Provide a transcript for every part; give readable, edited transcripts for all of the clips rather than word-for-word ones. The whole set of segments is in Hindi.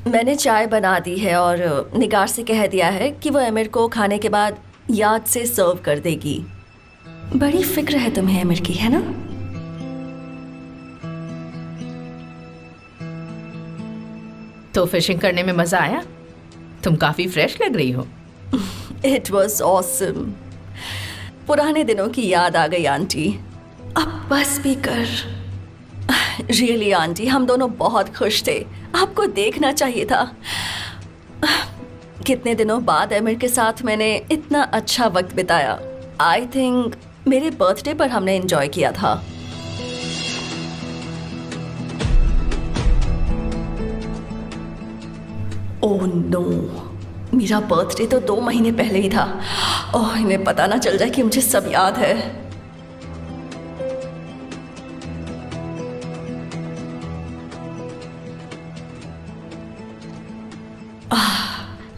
मैंने चाय बना दी है और निगार से कह दिया है कि वो एमिर को खाने के बाद याद से सर्व कर देगी। बड़ी फिक्र है तुम्हें एमिर की, है ना? तो फिशिंग करने में मजा आया? तुम काफी फ्रेश लग रही हो। It was awesome. पुराने दिनों की याद आ गई आंटी। अब बस भी कर। रियली आंटी, हम दोनों बहुत खुश थे। आपको देखना चाहिए था। कितने दिनों बाद एमिर के साथ मैंने इतना अच्छा वक्त बिताया। आई थिंक मेरे बर्थडे पर हमने एंजॉय किया था। ओह नो, मेरा बर्थडे तो 2 महीने पहले ही था। ओह, इन्हें पता ना चल जाए कि मुझे सब याद है।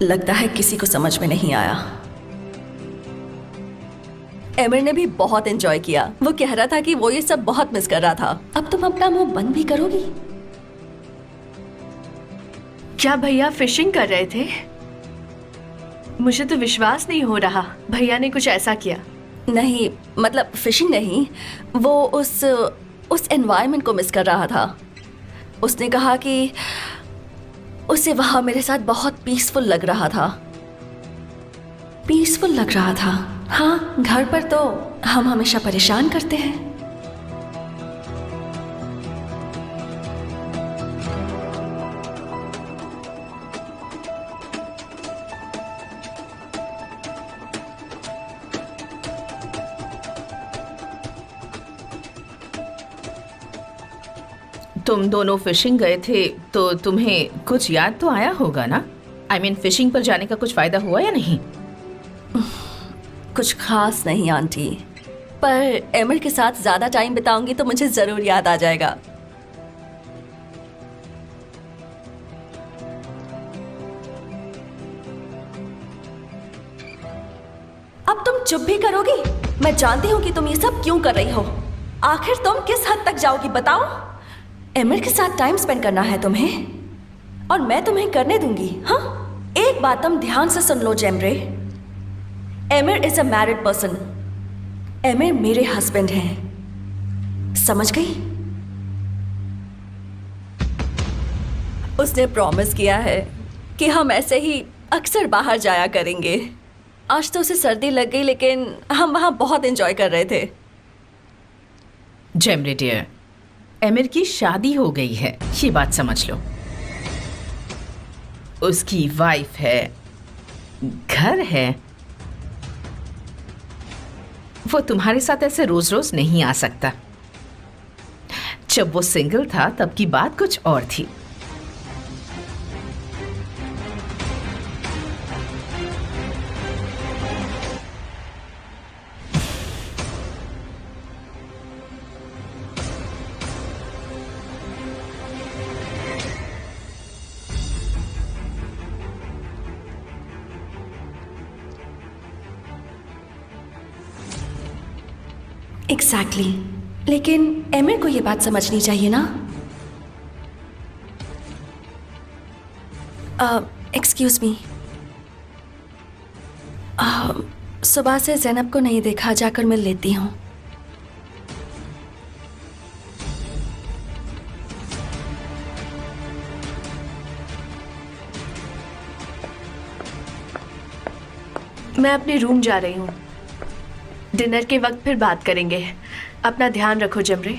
लगता है किसी को समझ में नहीं आया। एमिर ने भी बहुत एंजॉय किया। वो कह रहा था कि वो ये सब बहुत मिस कर रहा था। अब तुम अपना मुंह बंद भी करोगी? क्या भैया फिशिंग कर रहे थे? मुझे तो विश्वास नहीं हो रहा भैया ने कुछ ऐसा किया। नहीं, मतलब फिशिंग नहीं, वो उस एनवायरनमेंट को मिस कर रहा था। उसने कहा कि उसे वहां मेरे साथ बहुत पीसफुल लग रहा था। पीसफुल लग रहा था। हाँ, घर पर तो हम हमेशा परेशान करते हैं। तुम दोनों फिशिंग गए थे तो तुम्हें कुछ याद तो आया होगा ना? आई मीन फिशिंग पर जाने का कुछ फायदा हुआ या नहीं? कुछ खास नहीं आंटी, पर एमिर के साथ ज्यादा टाइम बिताऊंगी तो मुझे जरूर याद आ जाएगा। अब तुम चुप भी करोगी? मैं जानती हूँ कि तुम ये सब क्यों कर रही हो। आखिर तुम किस हद तक जाओगी बताओ? एमिर के साथ टाइम स्पेंड करना है तुम्हें, और मैं तुम्हें करने दूंगी। हाँ, एक बात तुम ध्यान से सुन लो Cemre. Emir is a married person. Emir मेरे हस्बैंड हैं, समझ गई? उसने प्रॉमिस किया है कि हम ऐसे ही अक्सर बाहर जाया करेंगे। आज तो उसे सर्दी लग गई, लेकिन हम वहां बहुत एंजॉय कर रहे थे। जेमरे डियर, एमिर की शादी हो गई है, ये बात समझ लो। उसकी वाइफ है, घर है। वो तुम्हारे साथ ऐसे रोज रोज नहीं आ सकता। जब वो सिंगल था तब की बात कुछ और थी। एग्जैक्टली, लेकिन एमिर को ये बात समझनी चाहिए ना। एक्सक्यूज मी, सुबह से ज़ैनब को नहीं देखा, जाकर मिल लेती हूँ। मैं अपने रूम जा रही हूँ। डिनर के वक्त फिर बात करेंगे। अपना ध्यान रखो जमरे।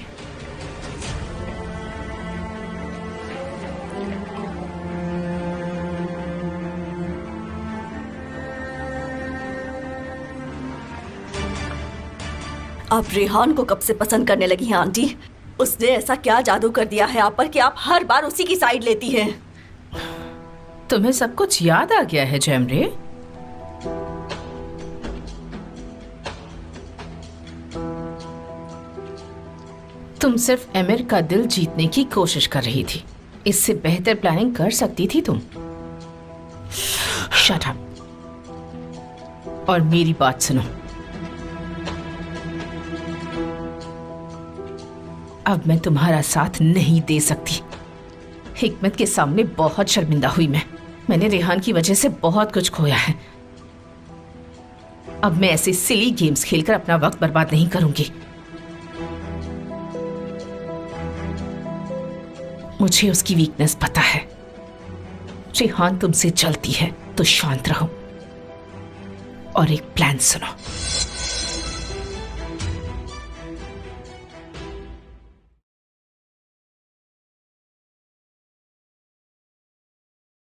आप रेहान को कब से पसंद करने लगी हैं आंटी? उसने ऐसा क्या जादू कर दिया है आप पर कि आप हर बार उसी की साइड लेती हैं? तुम्हें सब कुछ याद आ गया है जेमरे? तुम सिर्फ एमिर का दिल जीतने की कोशिश कर रही थी। इससे बेहतर प्लानिंग कर सकती थी तुम। शट अप और मेरी बात सुनो। अब मैं तुम्हारा साथ नहीं दे सकती। हिकमत के सामने बहुत शर्मिंदा हुई मैंने रेहान की वजह से बहुत कुछ खोया है। अब मैं ऐसे सिली गेम्स खेलकर अपना वक्त बर्बाद नहीं करूंगी। मुझे उसकी वीकनेस पता है। रेहान तुमसे जलती है तो शांत रहो और एक प्लान सुनो।